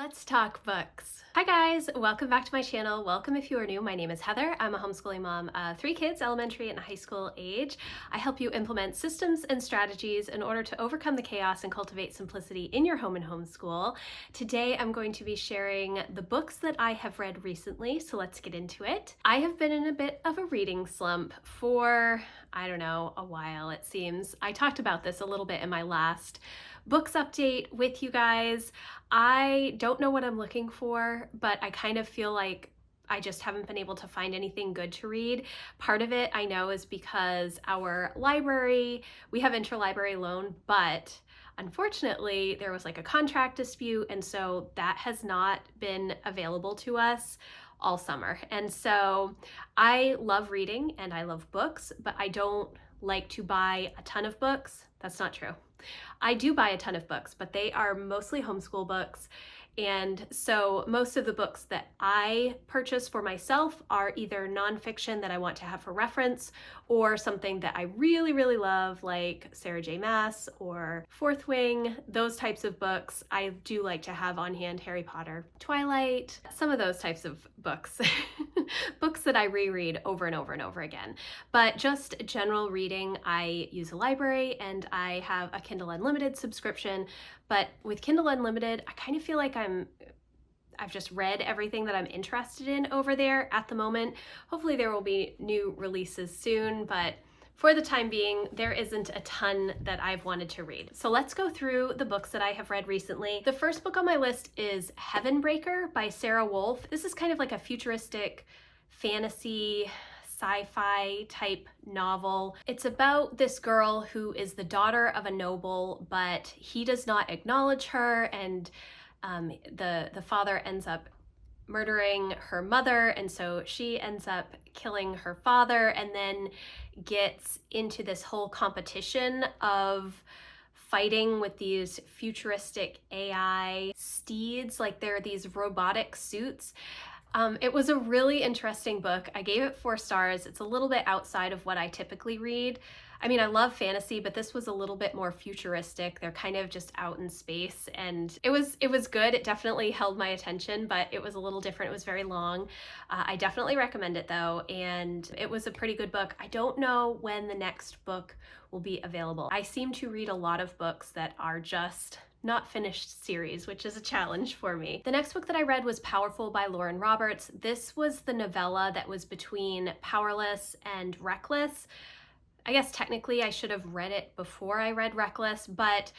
Let's talk books. Hi guys, welcome back to my channel. Welcome if you are new. My name is Heather. I'm a homeschooling mom of 3 kids, elementary and high school age. I help you implement systems and strategies in order to overcome the chaos and cultivate simplicity in your home and homeschool. Today I'm going to be sharing the books that I have read recently, so let's get into it. I have been in a bit of a reading slump for, I don't know, a while it seems. I talked about this a little bit in my last books update with you guys. I don't know what I'm looking for, but I kind of feel like I just haven't been able to find anything good to read. Part of it I know is because our library, we have interlibrary loan, but unfortunately there was like a contract dispute, and so that has not been available to us all summer. And so I love reading and I love books, but I don't like to buy a ton of books. That's not true. I do buy a ton of books, but they are mostly homeschool books. And so most of the books that I purchase for myself are either nonfiction that I want to have for reference or something that I really, really love, like Sarah J. Maas or Fourth Wing, those types of books. I do like to have on hand Harry Potter, Twilight, some of those types of books. Books that I reread over and over and over again. But just general reading, I use a library and I have a Kindle Unlimited subscription. But with Kindle Unlimited, I kind of feel like I've just read everything that I'm interested in over there at the moment. Hopefully there will be new releases soon, but for the time being, there isn't a ton that I've wanted to read. So let's go through the books that I have read recently. The first book on my list is Heavenbreaker by Sarah Wolf. This is kind of like a futuristic fantasy sci-fi type novel. It's about this girl who is the daughter of a noble, but he does not acknowledge her, and the father ends up murdering her mother, and so she ends up killing her father, and then gets into this whole competition of fighting with these futuristic AI steeds, like they're these robotic suits. It was a really interesting book. I gave it 4 stars. It's a little bit outside of what I typically read. I mean, I love fantasy, but this was a little bit more futuristic. They're kind of just out in space, and it was good. It definitely held my attention, but it was a little different. It was very long. I definitely recommend it though, and it was a pretty good book. I don't know when the next book will be available. I seem to read a lot of books that are just not finished series, which is a challenge for me. The next book that I read was Powerful by Lauren Roberts. This was the novella that was between Powerless and Reckless. I guess technically I should have read it before I read Reckless, but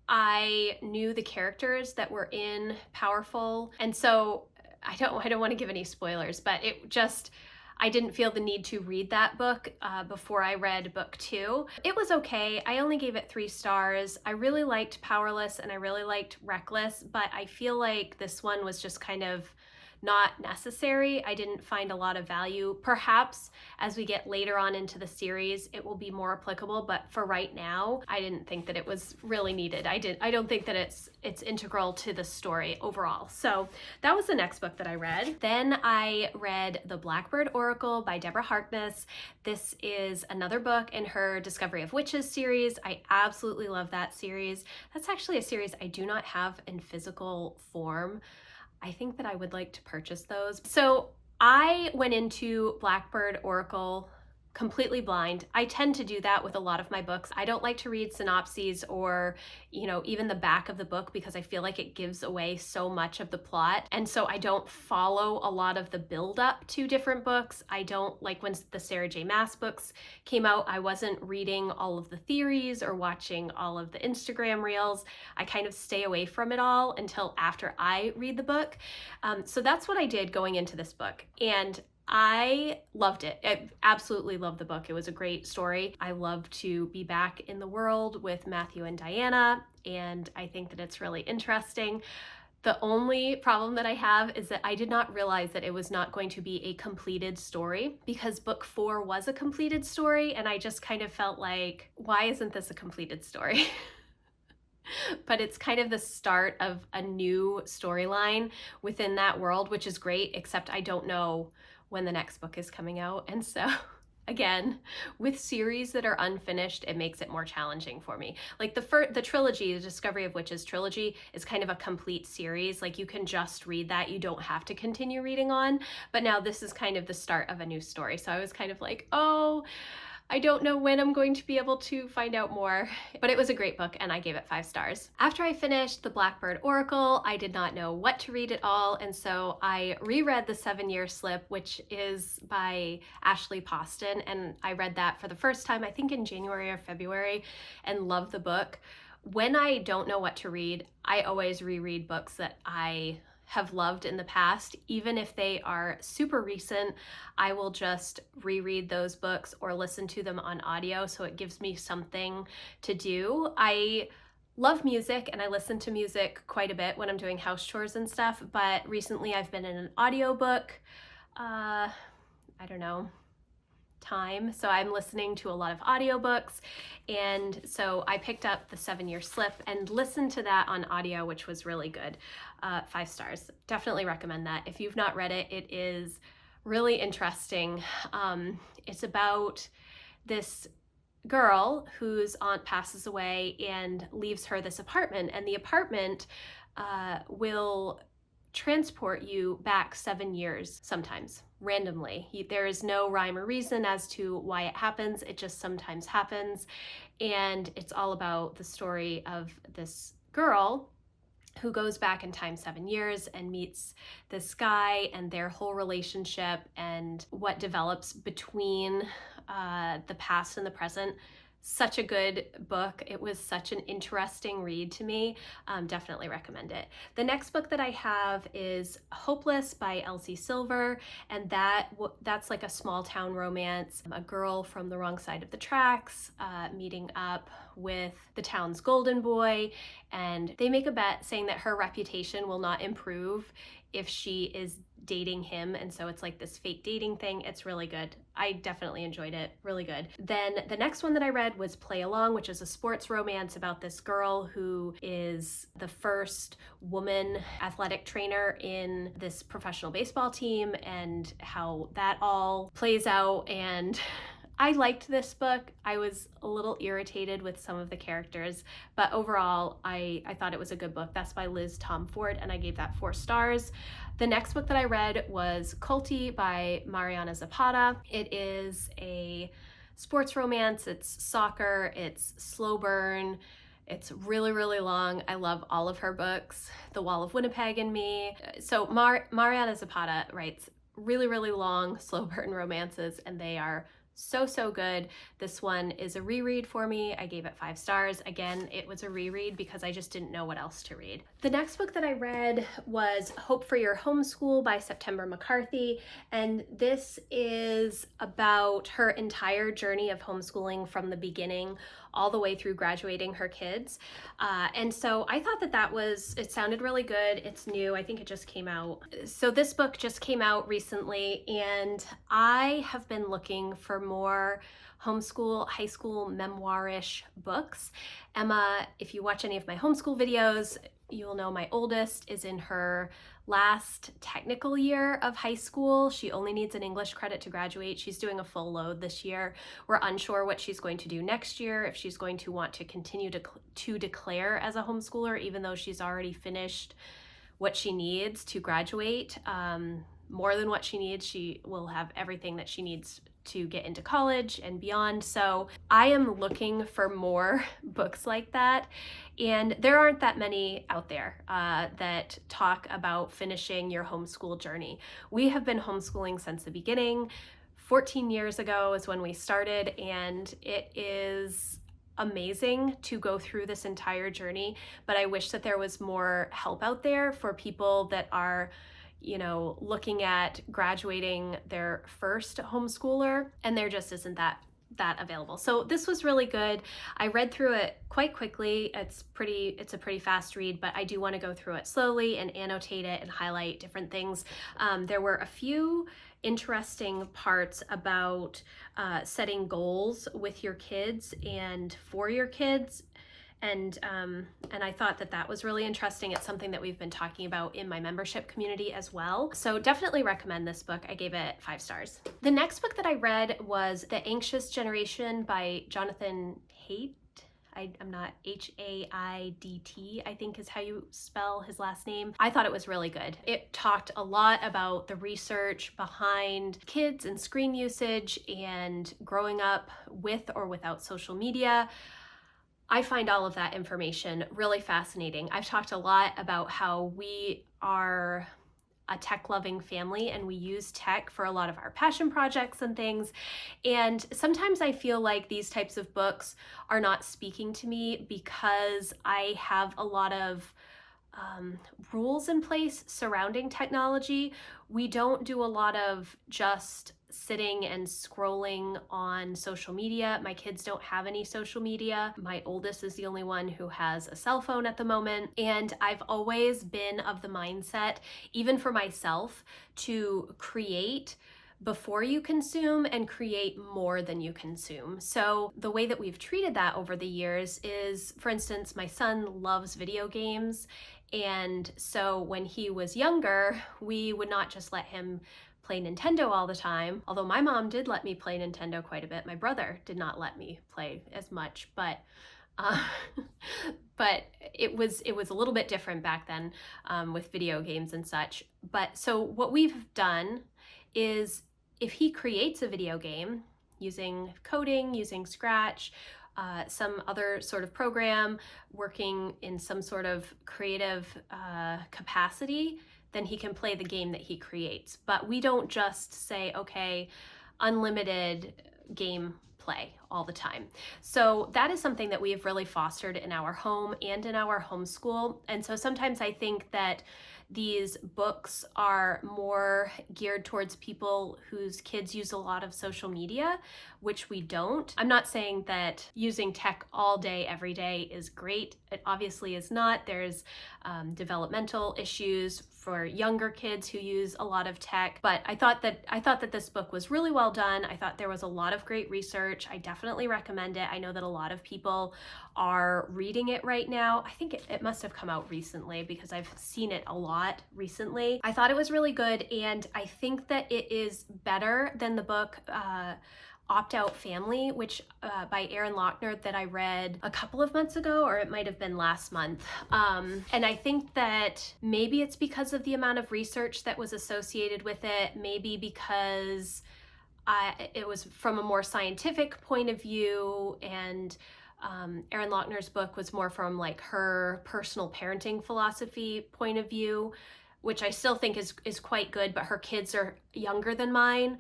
I knew the characters that were in Powerful, and so I don't want to give any spoilers, but I didn't feel the need to read that book before I read book 2. It was okay. I only gave it 3 stars. I really liked Powerless and I really liked Reckless, but I feel like this one was just kind of not necessary. I didn't find a lot of value. Perhaps as we get later on into the series, it will be more applicable, but for right now, I didn't think that it was really needed. I don't think that it's integral to the story overall. So that was the next book that I read. Then I read The Blackbird Oracle by Deborah Harkness. This is another book in her Discovery of Witches series. I absolutely love that series. That's actually a series I do not have in physical form. I think that I would like to purchase those. So I went into Blackbird Oracle completely blind. I tend to do that with a lot of my books. I don't like to read synopses or, even the back of the book, because I feel like it gives away so much of the plot. And so I don't follow a lot of the build up to different books. I don't like when the Sarah J. Maas books came out, I wasn't reading all of the theories or watching all of the Instagram reels. I kind of stay away from it all until after I read the book. So that's what I did going into this book. And I loved it. I absolutely loved the book. It was a great story. I love to be back in the world with Matthew and Diana, and I think that it's really interesting. The only problem that I have is that I did not realize that it was not going to be a completed story, because book 4 was a completed story, and I just kind of felt like, why isn't this a completed story? But it's kind of the start of a new storyline within that world, which is great, except I don't know when the next book is coming out. And so again, with series that are unfinished, it makes it more challenging for me. Like the trilogy, the Discovery of Witches trilogy, is kind of a complete series. Like you can just read that. You don't have to continue reading on. But now this is kind of the start of a new story. So I was kind of like, oh, I don't know when I'm going to be able to find out more, but it was a great book and I gave it 5 stars. After I finished The Blackbird Oracle, I did not know what to read at all, and so I reread The 7-Year Slip, which is by Ashley Poston, and I read that for the first time, I think in January or February, and loved the book. When I don't know what to read, I always reread books that I have loved in the past. Even if they are super recent, I will just reread those books or listen to them on audio, so it gives me something to do. I love music and I listen to music quite a bit when I'm doing house chores and stuff, but recently I've been in an audiobook, I don't know, time. So I'm listening to a lot of audiobooks, and so I picked up The 7-Year Slip and listened to that on audio, which was really good. 5 stars. Definitely recommend that. If you've not read it, it is really interesting. It's about this girl whose aunt passes away and leaves her this apartment, and the apartment will transport you back 7 years sometimes, randomly. There is no rhyme or reason as to why it happens. It just sometimes happens. And it's all about the story of this girl who goes back in time 7 years and meets this guy and their whole relationship and what develops between the past and the present. Such a good book. It was such an interesting read to me. Definitely recommend it. The next book that I have is Hopeless by Elsie Silver, and that's like a small town romance. A girl from the wrong side of the tracks meeting up with the town's golden boy, and they make a bet saying that her reputation will not improve if she is dating him, and so it's like this fake dating thing. It's really good. I definitely enjoyed it. Really good. Then the next one that I read was Play Along, which is a sports romance about this girl who is the first woman athletic trainer in this professional baseball team and how that all plays out. And I liked this book. I was a little irritated with some of the characters, but overall, I thought it was a good book. That's by Liz Tomford, and I gave that 4 stars. The next book that I read was Culty by Mariana Zapata. It is a sports romance. It's soccer. It's slow burn. It's really, really long. I love all of her books. The Wall of Winnipeg and Me. So Mariana Zapata writes really, really long, slow burn romances, and they are so good. This one is a reread for me. I gave it 5 stars. Again, it was a reread because I just didn't know what else to read. The next book that I read was Hope for Your Homeschool by September McCarthy, and this is about her entire journey of homeschooling from the beginning all the way through graduating her kids. And so I thought it sounded really good. It's new. I think it just came out. So this book just came out recently, and I have been looking for more homeschool, high school, memoir-ish books. Emma, if you watch any of my homeschool videos, you'll know my oldest is in her last technical year of high school. She only needs an English credit to graduate. She's doing a full load this year. We're unsure what she's going to do next year, if she's going to want to continue to declare as a homeschooler, even though she's already finished what she needs to graduate. More than what she needs. She will have everything that she needs to get into college and beyond. So I am looking for more books like that, and there aren't that many out there that talk about finishing your homeschool journey. We have been homeschooling since the beginning. 14 years ago is when we started, and it is amazing to go through this entire journey, but I wish that there was more help out there for people that are looking at graduating their first homeschooler, and there just isn't that available. So this was really good. I read through it quite quickly. It's a pretty fast read, but I do want to go through it slowly and annotate it and highlight different things. There were a few interesting parts about setting goals with your kids and for your kids, And I thought that that was really interesting. It's something that we've been talking about in my membership community as well. So definitely recommend this book. I gave it 5 stars. The next book that I read was TheAnxious Generation by Jonathan Haidt. I'm not, Haidt, I think is how you spell his last name. I thought it was really good. It talked a lot about the research behind kids and screen usage and growing up with or without social media. I find all of that information really fascinating. I've talked a lot about how we are a tech-loving family and we use tech for a lot of our passion projects and things. And sometimes I feel like these types of books are not speaking to me because I have a lot of rules in place surrounding technology. We don't do a lot of just sitting and scrolling on social media. My kids don't have any social media. My oldest is the only one who has a cell phone at the moment. And I've always been of the mindset, even for myself, to create before you consume and create more than you consume. So the way that we've treated that over the years is, for instance, my son loves video games. And so when he was younger, we would not just let him play Nintendo all the time, although my mom did let me play Nintendo quite a bit. My brother did not let me play as much, but but it was a little bit different back then with video games and such. But so what we've done is, if he creates a video game using coding, using Scratch, some other sort of program, working in some sort of creative capacity, then he can play the game that he creates. But we don't just say, okay, unlimited game play all the time. So that is something that we have really fostered in our home and in our homeschool. And so sometimes I think that these books are more geared towards people whose kids use a lot of social media, which we don't. I'm not saying that using tech all day, every day is great. It obviously is not. There's developmental issues for younger kids who use a lot of tech, but I thought that this book was really well done. I thought there was a lot of great research. I definitely recommend it. I know that a lot of people are reading it right now. I think it must have come out recently because I've seen it a lot recently. I thought it was really good, and I think that it is better than the book Opt-Out Family, which by Aaron Lochner, that I read a couple of months ago, or it might have been last month. And I think that maybe it's because of the amount of research that was associated with it, maybe because it was from a more scientific point of view, and Aaron Lochner's book was more from like her personal parenting philosophy point of view, which I still think is quite good, but her kids are younger than mine,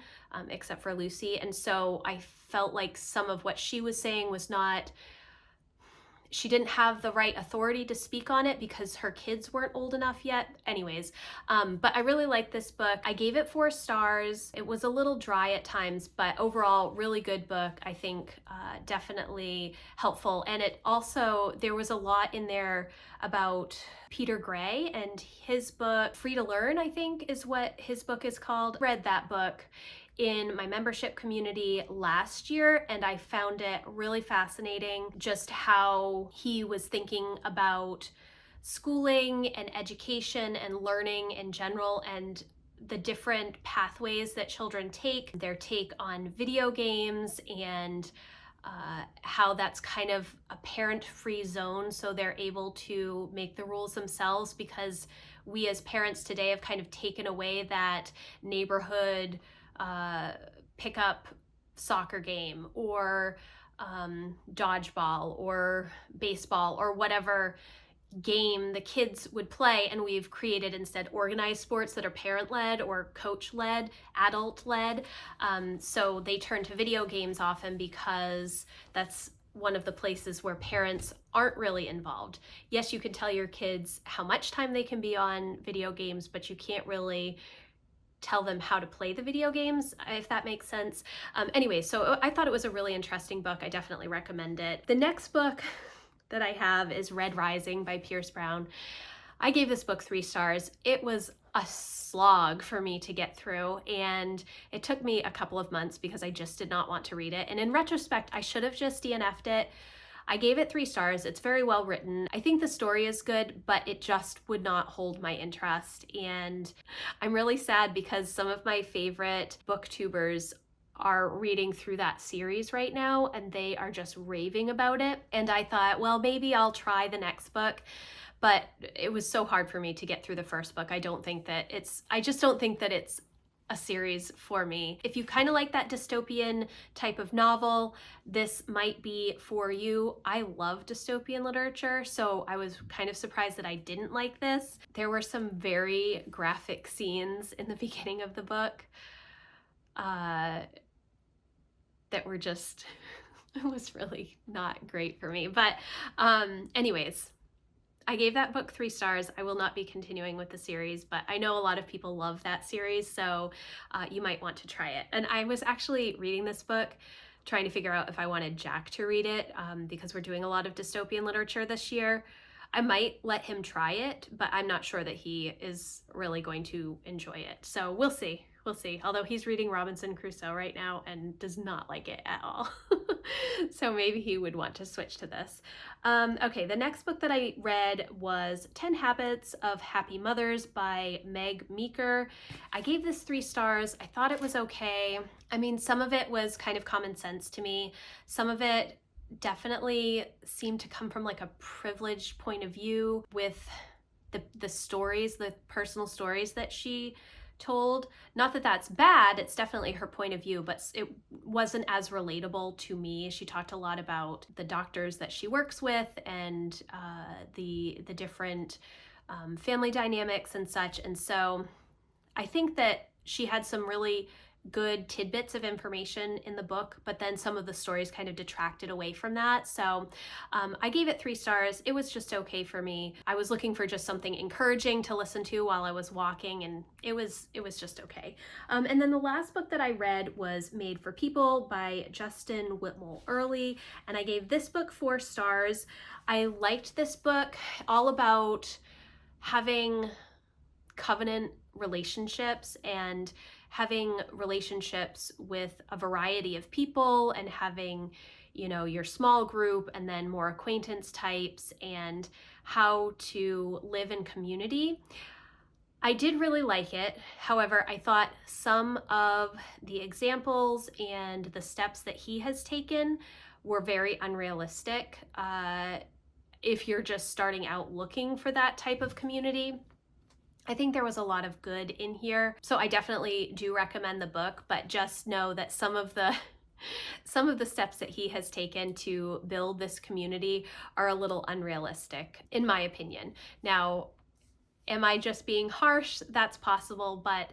except for Lucy. And so I felt like some of what she was saying was not, she didn't have the right authority to speak on it because her kids weren't old enough yet. Anyways, but I really liked this book. I gave it 4 stars. It was a little dry at times, but overall, really good book. I think definitely helpful. And it also, there was a lot in there about Peter Gray and his book, Free to Learn, I think is what his book is called. Read that book in my membership community last year, and I found it really fascinating just how he was thinking about schooling and education and learning in general, and the different pathways that children take, their take on video games, and how that's kind of a parent-free zone, so they're able to make the rules themselves, because we as parents today have kind of taken away that neighborhood pickup soccer game or dodgeball or baseball or whatever game the kids would play, and we've created instead organized sports that are parent-led or coach-led, adult-led. So they turn to video games often because that's one of the places where parents aren't really involved. Yes, you can tell your kids how much time they can be on video games, but you can't really tell them how to play the video games, if that makes sense. Anyway, so I thought it was a really interesting book. I definitely recommend it. The next book that I have is Red Rising by Pierce Brown. I gave this book 3 stars. It was a slog for me to get through, and it took me a couple of months because I just did not want to read it. And in retrospect, I should have just DNF'd it. I gave it 3 stars. It's very well written. I think the story is good, but it just would not hold my interest. And I'm really sad because some of my favorite booktubers are reading through that series right now and they are just raving about it. And I thought, well, maybe I'll try the next book. But it was so hard for me to get through the first book. I just don't think that it's a series for me. If you kind of like that dystopian type of novel, this might be for you. I love dystopian literature, so I was kind of surprised that I didn't like this. There were some very graphic scenes in the beginning of the book that were just, it was really not great for me. But anyways, I gave that book 3 stars. I will not be continuing with the series, but I know a lot of people love that series, so you might want to try it. And I was actually reading this book trying to figure out if I wanted Jack to read it because we're doing a lot of dystopian literature this year. I might let him try it, but I'm not sure that he is really going to enjoy it. So we'll see. We'll see. Although he's reading Robinson Crusoe right now and does not like it at all. So maybe he would want to switch to this. Okay, the next book that I read was 10 Habits of Happy Mothers by Meg Meeker. I gave this 3 stars. I thought it was okay. I mean, some of it was kind of common sense to me. Some of it definitely seemed to come from like a privileged point of view with the stories, the personal stories that she told. Not that that's bad, it's definitely her point of view, but it wasn't as relatable to me. She talked a lot about the doctors that she works with and the different family dynamics and such. And so I think that she had some really good tidbits of information in the book, but then some of the stories kind of detracted away from that. So I gave it 3 stars. It was just okay for me. I was looking for just something encouraging to listen to while I was walking, and it was just okay. And then the last book that I read was Made for People by Justin Whitmore Early, and I gave this book 4 stars. I liked this book, all about having covenant relationships and having relationships with a variety of people and having, you know, your small group and then more acquaintance types and how to live in community. I did really like it. However, I thought some of the examples and the steps that he has taken were very unrealistic. If you're just starting out looking for that type of community, I think there was a lot of good in here. So I definitely do recommend the book, but just know that some of the steps that he has taken to build this community are a little unrealistic, in my opinion. Now, am I just being harsh? That's possible, but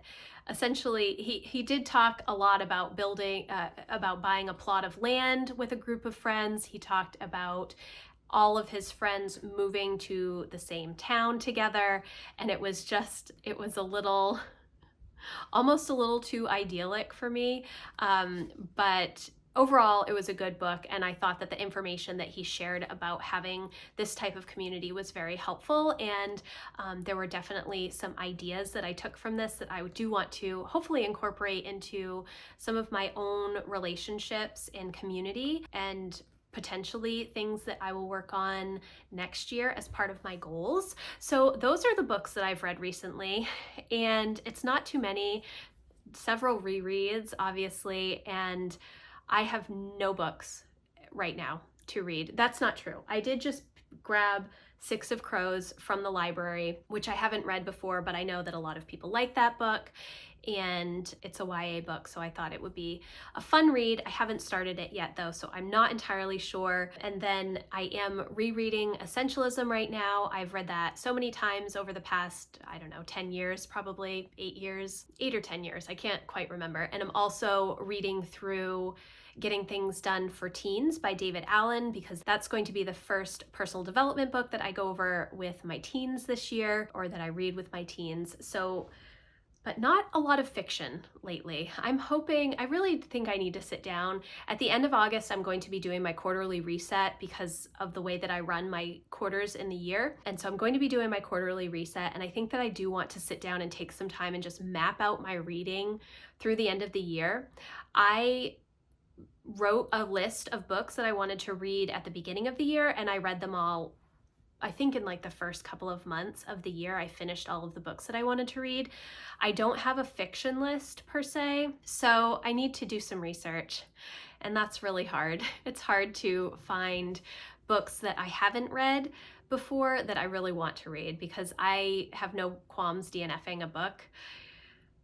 essentially he did talk a lot about about buying a plot of land with a group of friends. He talked about all of his friends moving to the same town together, and it was a little, almost a little too idyllic for me, but overall it was a good book, and I thought that the information that he shared about having this type of community was very helpful, and there were definitely some ideas that I took from this that I do want to hopefully incorporate into some of my own relationships and community, and potentially things that I will work on next year as part of my goals. So those are the books that I've read recently, and it's not too many, several rereads obviously, and I have no books right now to read. That's not true. I did just grab Six of Crows from the library, which I haven't read before, but I know that a lot of people like that book, and it's a YA book, so I thought it would be a fun read. I haven't started it yet though, so I'm not entirely sure. And then I am rereading Essentialism right now. I've read that so many times over the past, I don't know, 10 years, probably 8 years, 8 or 10 years, I can't quite remember. And I'm also reading through Getting Things Done for Teens by David Allen, because that's going to be the first personal development book that I go over with my teens this year, or that I read with my teens. So, but not a lot of fiction lately. I really think I need to sit down. At the end of August, I'm going to be doing my quarterly reset because of the way that I run my quarters in the year. And so I'm going to be doing my quarterly reset. And I think that I do want to sit down and take some time and just map out my reading through the end of the year. I wrote a list of books that I wanted to read at the beginning of the year, and I read them all. I think in like the first couple of months of the year, I finished all of the books that I wanted to read. I don't have a fiction list per se, so I need to do some research, and that's really hard. It's hard to find books that I haven't read before that I really want to read, because I have no qualms DNFing a book.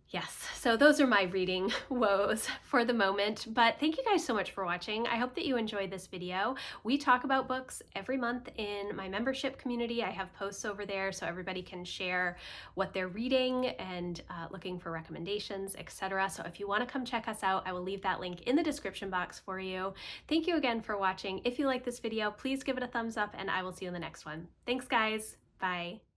Yes, so those are my reading woes for the moment, but thank you guys so much for watching. I hope that you enjoyed this video. We talk about books every month in my membership community. I have posts over there so everybody can share what they're reading and looking for recommendations, etc. So if you want to come check us out, I will leave that link in the description box for you. Thank you again for watching. If you like this video, please give it a thumbs up, and I will see you in the next one. Thanks, guys. Bye.